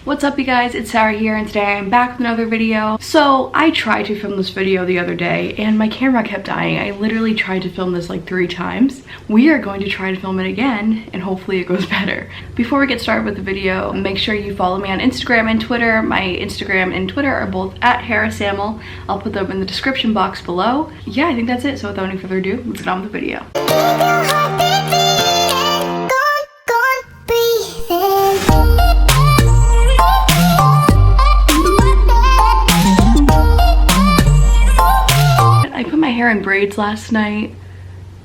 What's up you guys, it's Sarah here and today I'm back with another video. So I tried to film this video the other day and my camera kept dying. I literally tried to film this like 3 times. We are going to try to film it again and hopefully it goes better. Before we get started with the video, make sure you follow me on Instagram and Twitter. My Instagram and Twitter are both at @HarrisSamuel. I'll put them in the description box below. Yeah, I think that's it. So without any further ado, let's get on with the video. Hair in braids last night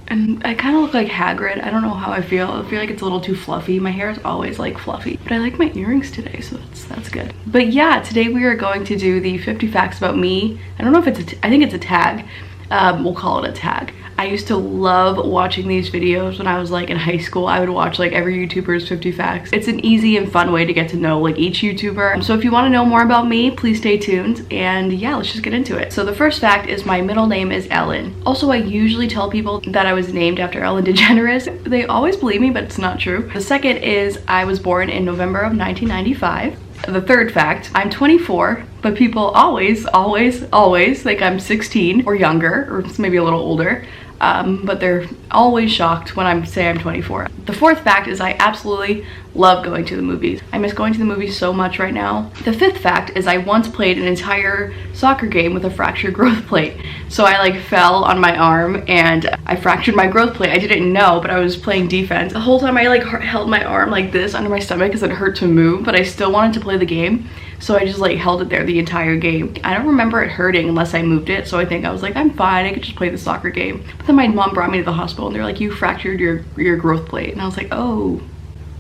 and I kind of look like Hagrid. I don't know how I feel. I feel like it's a little too fluffy. My hair is always like fluffy, but I like my earrings today, so that's good. But yeah, today we are going to do the 50 facts about me. I don't know if it's I think it's a tag. We'll call it a tag. I used to love watching these videos when I was like in high school. I would watch like every YouTuber's 50 facts. It's an easy and fun way to get to know like each YouTuber. So if you want to know more about me, please stay tuned. And yeah, let's just get into it. So the first fact is my middle name is Ellen. Also, I usually tell people that I was named after Ellen DeGeneres. They always believe me, but it's not true. The second is I was born in November of 1995. The third fact, I'm 24, but people always think I'm 16 or younger, or maybe a little older. But they're always shocked when I say I'm 24. The fourth fact is I absolutely love going to the movies. I miss going to the movies so much right now. The fifth fact is I once played an entire soccer game with a fractured growth plate. So I like fell on my arm and I fractured my growth plate. I didn't know, but I was playing defense. The whole time I like held my arm like this under my stomach because it hurt to move, but I still wanted to play the game. So I just like held it there the entire game. I don't remember it hurting unless I moved it. So I think I was like, I'm fine, I could just play the soccer game. But then my mom brought me to the hospital and they're like, you fractured your growth plate. And I was like, oh,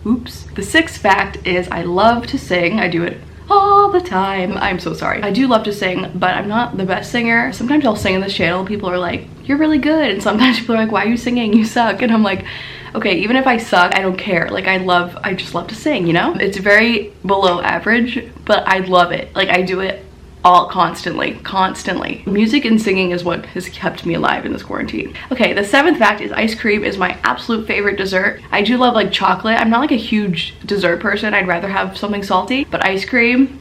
oops. The sixth fact is I love to sing. I do it all the time. I'm so sorry. I do love to sing, but I'm not the best singer. Sometimes I'll sing in this channel. People are like, you're really good. And sometimes people are like, why are you singing? You suck. And I'm like, okay, even if I suck, I don't care. Like I just love to sing, you know? It's very below average, but I love it. Like I do it all constantly. Music and singing is what has kept me alive in this quarantine. Okay, the seventh fact is ice cream is my absolute favorite dessert. I do love like chocolate. I'm not like a huge dessert person. I'd rather have something salty, but ice cream,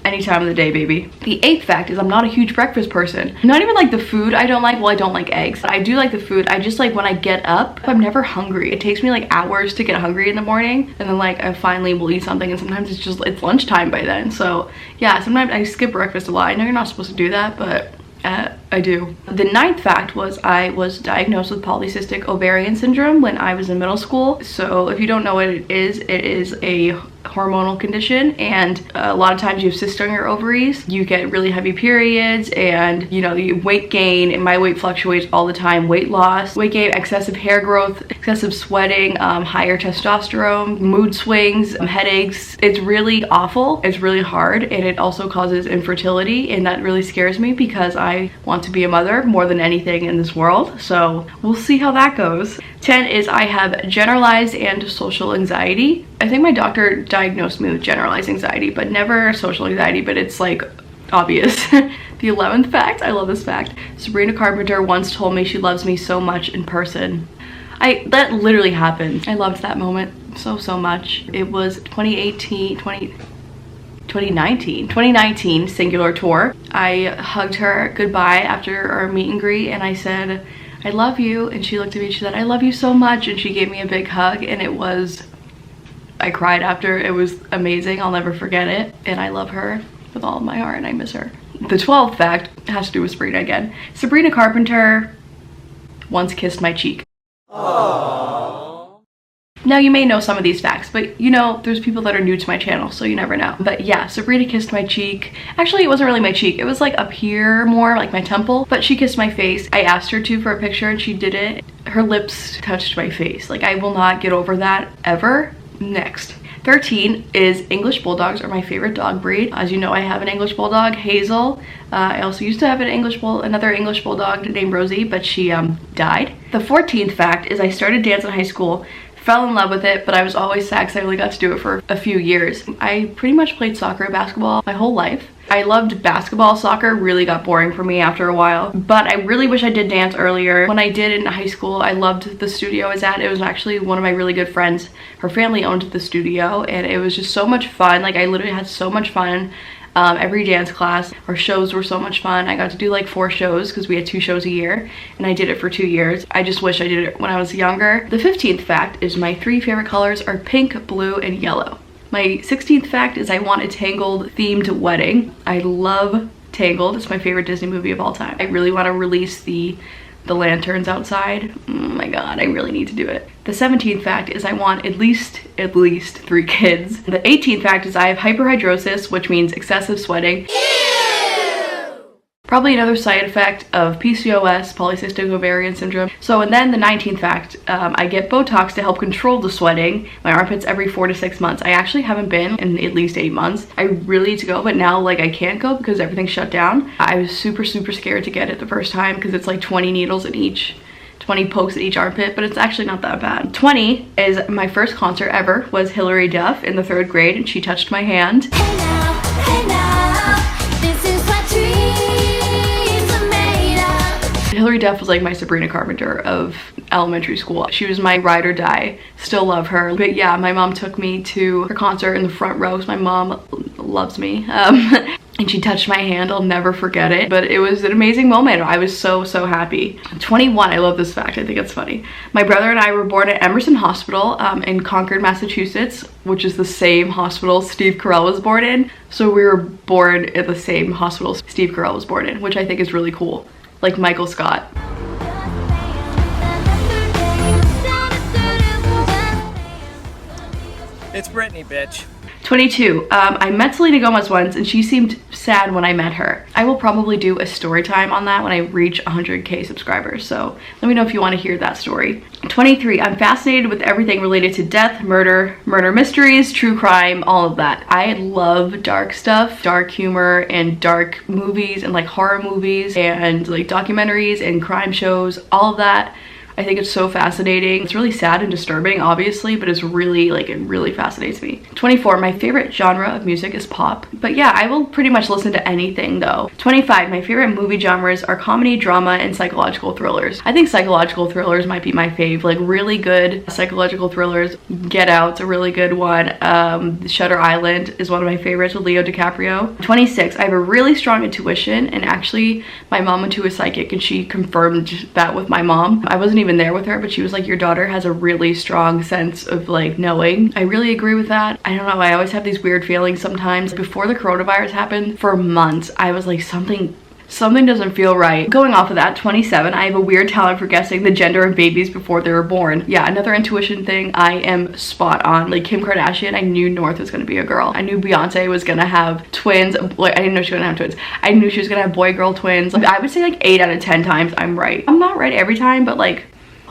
any time of the day, baby. The eighth fact is I'm not a huge breakfast person. Not even like the food I don't like. Well, I don't like eggs. I do like the food. I just like when I get up, I'm never hungry. It takes me like hours to get hungry in the morning. And then like I finally will eat something and sometimes it's lunchtime by then. So yeah, sometimes I skip breakfast a lot. I know you're not supposed to do that, but I do. The ninth fact was I was diagnosed with polycystic ovarian syndrome when I was in middle school. So if you don't know what it is a hormonal condition, and a lot of times you have cysts on your ovaries. You get really heavy periods and you know, you weight gain, and my weight fluctuates all the time. Weight loss, weight gain, excessive hair growth, excessive sweating, higher testosterone, mood swings, headaches. It's really awful. It's really hard, and it also causes infertility, and that really scares me because I want to be a mother more than anything in this world. So we'll see how that goes. 10 is I have generalized and social anxiety. I think my doctor diagnosed me with generalized anxiety, but never social anxiety, but it's like obvious. The 11th fact, I love this fact. Sabrina Carpenter once told me she loves me so much in person. That literally happened. I loved that moment so much. It was 2019 singular tour. I hugged her goodbye after our meet and greet and I said, I love you. And she looked at me, she said, I love you so much. And she gave me a big hug and I cried after. It was amazing. I'll never forget it. And I love her with all of my heart and I miss her. The 12th fact has to do with Sabrina again. Sabrina Carpenter once kissed my cheek. Aww. Now you may know some of these facts, but you know, there's people that are new to my channel, so you never know. But yeah, Sabrina kissed my cheek. Actually, it wasn't really my cheek. It was like up here more, like my temple, but she kissed my face. I asked her to for a picture and she did it. Her lips touched my face. Like I will not get over that ever. Next. 13 is English Bulldogs are my favorite dog breed. As you know, I have an English Bulldog, Hazel. I also used to have another English Bulldog named Rosie, but she died. The 14th fact is I started dance in high school, fell in love with it, but I was always sad because I only got to do it for a few years. I pretty much played soccer and basketball my whole life. I loved basketball. Soccer really got boring for me after a while, but I really wish I did dance earlier. When I did in high school, I loved the studio I was at. It was actually one of my really good friends. Her family owned the studio, and it was just so much fun. Like, I literally had so much fun. Every dance class, our shows were so much fun. I got to do like 4 shows because we had 2 shows a year, and I did it for 2 years. I just wish I did it when I was younger. The 15th fact is my 3 favorite colors are pink, blue, and yellow. My 16th fact is I want a Tangled themed wedding. I love Tangled. It's my favorite Disney movie of all time. I really want to release the lanterns outside. Oh my god, I really need to do it. The 17th fact is I want at least 3 kids. The 18th fact is I have hyperhidrosis, which means excessive sweating. Probably another side effect of PCOS, polycystic ovarian syndrome. So, and then the 19th fact, I get Botox to help control the sweating, my armpits, every 4 to 6 months. I actually haven't been in at least 8 months. I really need to go, but now like I can't go because everything's shut down. I was super scared to get it the first time because it's like 20 needles in each, 20 pokes at each armpit, but it's actually not that bad. 20 is my first concert ever was Hilary Duff in the 3rd grade, and she touched my hand. Hey now, this is what dreams are made of. Hilary Duff was like my Sabrina Carpenter of elementary school. She was my ride or die. Still love her. But yeah, my mom took me to her concert in the front row because my mom loves me. And she touched my hand. I'll never forget it, but it was an amazing moment. I was so happy. 21, I love this fact. I think it's funny. My brother and I were born at Emerson Hospital in Concord, Massachusetts, which is the same hospital Steve Carell was born in. So we were born at the same hospital Steve Carell was born in, which I think is really cool. Like Michael Scott. It's Brittany, bitch. 22. I met Selena Gomez once and she seemed sad when I met her. I will probably do a story time on that when I reach 100k subscribers, so let me know if you want to hear that story. 23. I'm fascinated with everything related to death, murder mysteries, true crime, all of that. I love dark stuff, dark humor, and dark movies, and like horror movies, and like documentaries and crime shows, all of that. I think it's so fascinating. It's really sad and disturbing, obviously, but it's really, like, it really fascinates me. 24, my favorite genre of music is pop. But yeah, I will pretty much listen to anything though. 25, my favorite movie genres are comedy, drama, and psychological thrillers. I think psychological thrillers might be my fave. Like, really good psychological thrillers. Get Out's a really good one. Shutter Island is one of my favorites with Leo DiCaprio. 26, I have a really strong intuition, and actually my mom went to a psychic and she confirmed that with my mom. I wasn't even there with her, but she was like, your daughter has a really strong sense of like knowing. I really agree with that. I don't know, I always have these weird feelings sometimes. Before the coronavirus happened, for months I was like, something doesn't feel right. Going off of that, 27, I have a weird talent for guessing the gender of babies before they were born. Yeah, another intuition thing, I am spot on. Like Kim Kardashian, I knew North was gonna be a girl. I knew Beyonce was gonna have twins. Like, I didn't know she was gonna have twins. I knew she was gonna have boy-girl twins. Like, I would say like 8 out of 10 times I'm right. I'm not right every time, but like,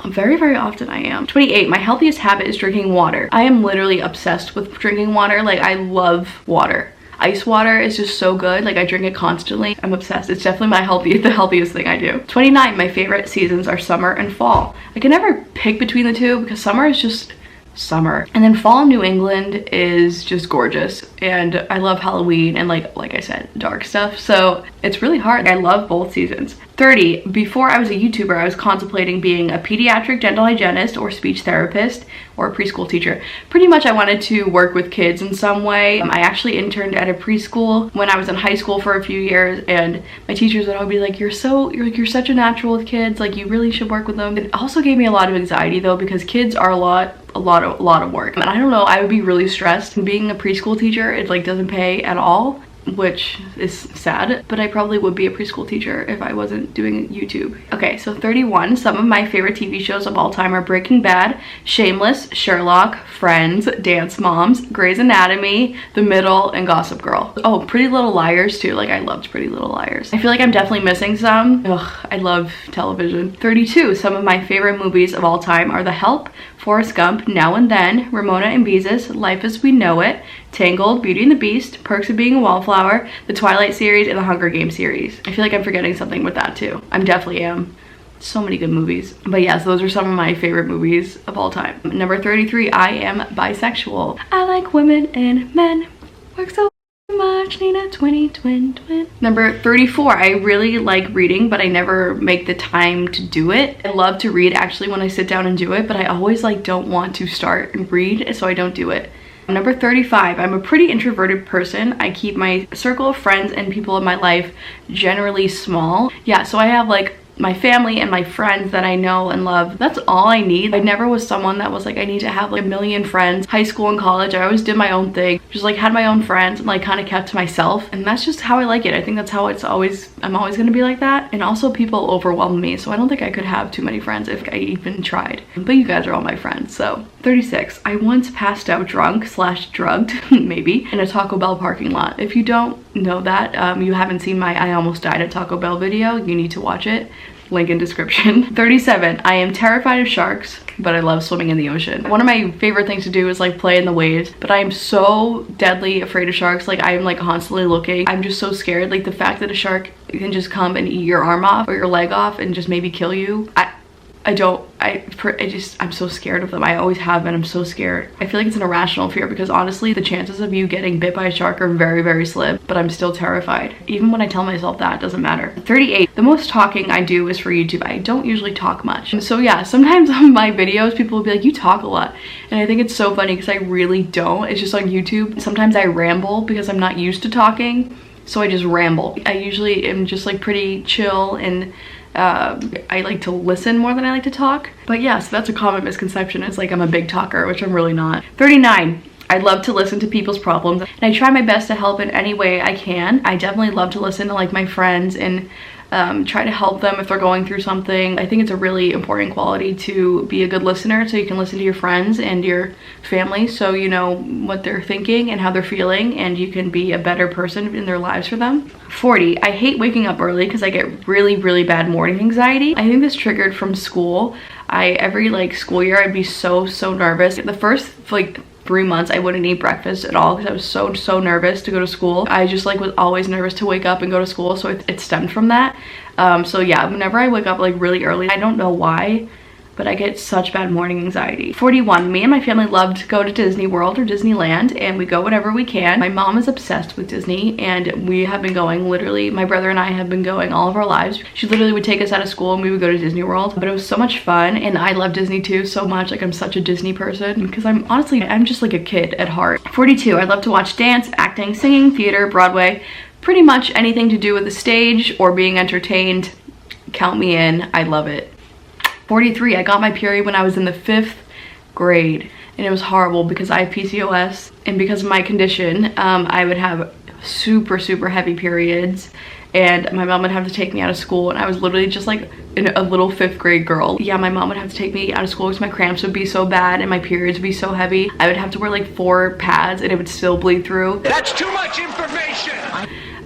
very often I am. 28, my healthiest habit is drinking water. I am literally obsessed with drinking water. Like, I love water. Ice water is just so good. Like, I drink it constantly. I'm obsessed. It's definitely the healthiest thing I do. 29, my favorite seasons are summer and fall. I can never pick between the two because summer is just summer, and then fall in New England is just gorgeous, and I love Halloween and like I said, dark stuff, so it's really hard. I love both seasons. 30, before I was a YouTuber, I was contemplating being a pediatric dental hygienist or speech therapist or a preschool teacher. Pretty much I wanted to work with kids in some way. I actually interned at a preschool when I was in high school for a few years, and my teachers would always be like, you're such a natural with kids, like you really should work with them. It also gave me a lot of anxiety though, because kids are a lot of work, and I don't know, I would be really stressed. Being a preschool teacher, it like doesn't pay at all, which is sad, but I probably would be a preschool teacher if I wasn't doing YouTube. Okay, so 31, some of my favorite TV shows of all time are Breaking Bad, Shameless, Sherlock, Friends, Dance Moms, Grey's Anatomy, The Middle, and Gossip Girl. Oh, Pretty Little Liars too. Like, I loved Pretty Little Liars. I feel like I'm definitely missing some. Ugh, I love television. 32, some of my favorite movies of all time are The Help, Forrest Gump, Now and Then, Ramona and Beezus, Life as We Know It, Tangled, Beauty and the Beast, Perks of Being a Wallflower, the Twilight series, and the Hunger Games series. I feel like I'm forgetting something with that too. I definitely am. So many good movies. But yes, those are some of my favorite movies of all time. Number 33, I am bisexual. I like women and men. Work so much. Nina, twin. Number 34, I really like reading, but I never make the time to do it. I love to read actually when I sit down and do it, but I always like don't want to start and read, so I don't do it. Number 35, I'm a pretty introverted person. I keep my circle of friends and people in my life generally small. Yeah, so I have like my family and my friends that I know and love. That's all I need. I never was someone that was like, I need to have like a million friends. High school and college, I always did my own thing. Just like had my own friends and like kind of kept to myself. And that's just how I like it. I think that's how I'm always gonna be like that. And also people overwhelm me. So I don't think I could have too many friends if I even tried. But you guys are all my friends, so. 36, I once passed out drunk / drugged, maybe, in a Taco Bell parking lot. If you don't know that, you haven't seen my I almost died at Taco Bell video, you need to watch it. Link in description. 37, I am terrified of sharks, but I love swimming in the ocean. One of my favorite things to do is like play in the waves, but I am so deadly afraid of sharks. Like I am like constantly looking. I'm just so scared. Like the fact that a shark can just come and eat your arm off or your leg off and just maybe kill you. I'm so scared of them. I always have been. I'm so scared. I feel like it's an irrational fear because honestly, the chances of you getting bit by a shark are very, very slim, but I'm still terrified. Even when I tell myself that, it doesn't matter. 38, the most talking I do is for YouTube. I don't usually talk much. So yeah, sometimes on my videos, people will be like, you talk a lot. And I think it's so funny because I really don't. It's just on YouTube. Sometimes I ramble because I'm not used to talking. So I just ramble. I usually am just like pretty chill and I like to listen more than I like to talk. But yeah, so that's a common misconception. It's like I'm a big talker, which I'm really not. 39, I love to listen to people's problems and I try my best to help in any way I can. I definitely love to listen to like my friends and try to help them if they're going through something. I think it's a really important quality to be a good listener so you can listen to your friends and your family so you know what they're thinking and how they're feeling and you can be a better person in their lives for them. 40, I hate waking up early because I get really, really bad morning anxiety. I think this triggered from school. Every like school year I'd be so nervous. The first like 3 months I wouldn't eat breakfast at all because I was so nervous to go to school. I just like was always nervous to wake up and go to school, so it stemmed from that. So yeah, whenever I wake up like really early, I don't know why, but I get such bad morning anxiety. 41, me and my family love to go to Disney World or Disneyland and we go whenever we can. My mom is obsessed with Disney and we have been going literally, my brother and I have been going all of our lives. She literally would take us out of school and we would go to Disney World, but it was so much fun and I love Disney too so much. Like I'm such a Disney person because I'm just like a kid at heart. 42, I love to watch dance, acting, singing, theater, Broadway, pretty much anything to do with the stage or being entertained. Count me in, I love it. 43, I got my period when I was in the 5th grade and it was horrible because I have PCOS and because of my condition, I would have super heavy periods and my mom would have to take me out of school and I was literally just like a little 5th grade girl. Yeah, my mom would have to take me out of school because my cramps would be so bad and my periods would be so heavy. I would have to wear like 4 pads and it would still bleed through. That's too much information!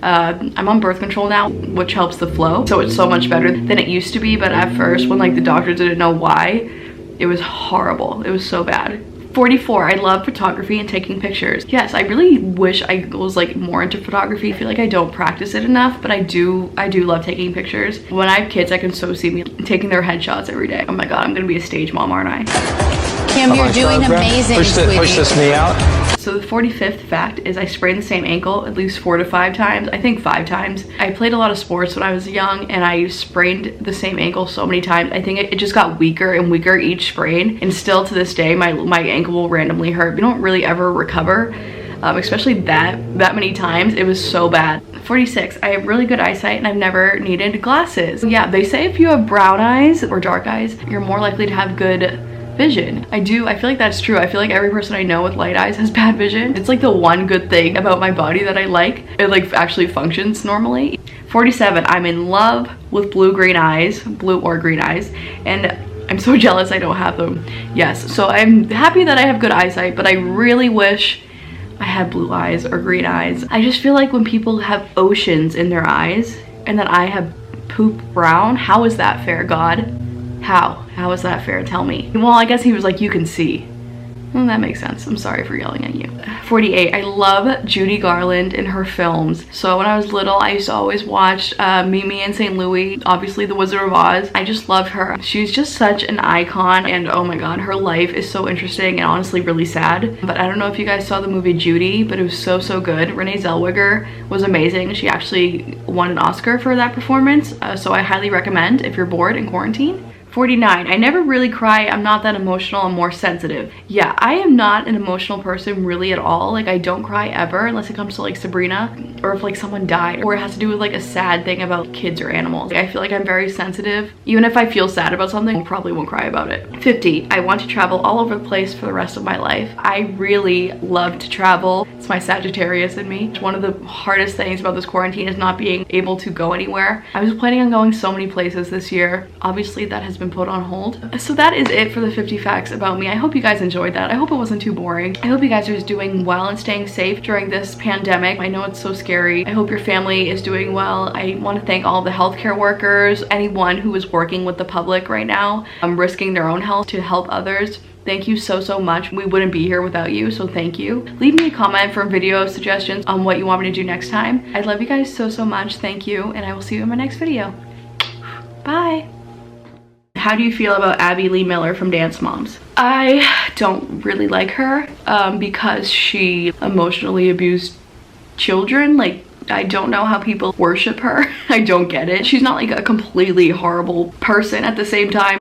I'm on birth control now, which helps the flow, so it's so much better than it used to be, but at first when like the doctors didn't know why, it was horrible. It was so bad. 44, I love photography and taking pictures. Yes, I really wish I was like more into photography. I feel like I don't practice it enough, but I do love taking pictures. When I have kids, I can so see me taking their headshots every day. Oh my god, I'm gonna be a stage mom, aren't I? Kim, you're doing amazing, sweetie. Push this knee out. So the 45th fact is I sprained the same ankle at least 4 to 5 times. I think 5 times. I played a lot of sports when I was young and I sprained the same ankle so many times. I think it just got weaker and weaker each sprain. And still to this day, my ankle will randomly hurt. We don't really ever recover, especially that many times. It was so bad. 46, I have really good eyesight and I've never needed glasses. Yeah, they say if you have brown eyes or dark eyes, you're more likely to have good vision. I feel like that's true. I feel like every person I know with light eyes has bad vision. It's like the one good thing about my body that I like. It like actually functions normally. 47, I'm in love with blue or green eyes, and I'm so jealous I don't have them. Yes, so I'm happy that I have good eyesight, but I really wish I had blue eyes or green eyes. I just feel like when people have oceans in their eyes and that I have poop brown, how is that fair, God? How is that fair? Tell me. Well, I guess he was like, you can see. Well, that makes sense. I'm sorry for yelling at you. 48. I love Judy Garland in her films. So when I was little, I used to always watch Mimi and St. Louis, obviously The Wizard of Oz. I just love her. She's just such an icon, and oh my god, her life is so interesting and honestly really sad. But I don't know if you guys saw the movie Judy, but it was so good. Renee Zellweger was amazing. She actually won an Oscar for that performance, so I highly recommend if you're bored in quarantine. 49. I never really cry. I'm not that emotional. I'm more sensitive. Yeah, I am not an emotional person really at all. Like, I don't cry ever unless it comes to like Sabrina, or if like someone died, or it has to do with like a sad thing about kids or animals. Like, I feel like I'm very sensitive. Even if I feel sad about something, I probably won't cry about it. 50. I want to travel all over the place for the rest of my life. I really love to travel. It's my Sagittarius in me. One of the hardest things about this quarantine is not being able to go anywhere. I was planning on going so many places this year. Obviously that has been put on hold. So that is it for the 50 facts about me. I hope you guys enjoyed that. I hope it wasn't too boring. I hope you guys are just doing well and staying safe during this pandemic. I know it's so scary. I hope your family is doing well. I want to thank all the healthcare workers, anyone who is working with the public right now, risking their own health to help others. Thank you so much. We wouldn't be here without you, so thank you. Leave me a comment for video suggestions on what you want me to do next time. I love you guys so much. Thank you, and I will see you in my next video. Bye. How do you feel about Abby Lee Miller from Dance Moms? I don't really like her because she emotionally abused children. Like, I don't know how people worship her. I don't get it. She's not like a completely horrible person at the same time.